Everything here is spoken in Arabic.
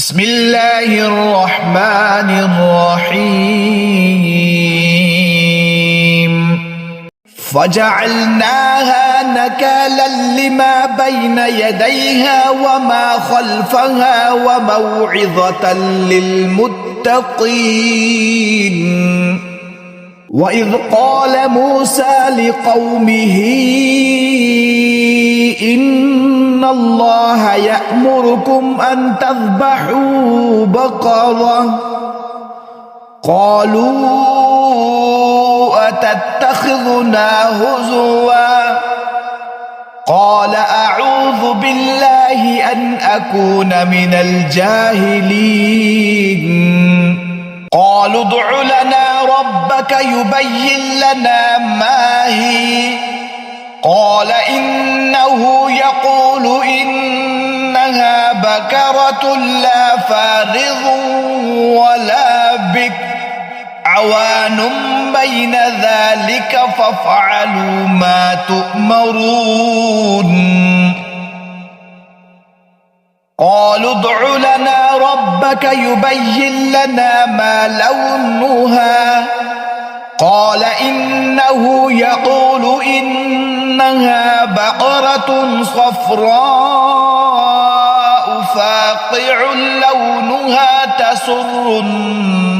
بسم الله الرحمن الرحيم فجعلناها نكالا لما بين يديها وما خلفها وموعظة للمتقين وإذ قال موسى لقومه إن الله يأمركم أن تذبحوا بقرة قالوا أتتخذنا هزوا قال أعوذ بالله أن أكون من الجاهلين قالوا ادع لنا ربك يبين لنا ما هي قال إنه يقول إنها بكرة لا فارض ولا بكر عوان بين ذلك فافعلوا ما تؤمرون قالوا ادع لنا ربك يبين لنا ما لونها قال إنه يقول إنها بقرة صفراء فاقع لونها تسر الناظرين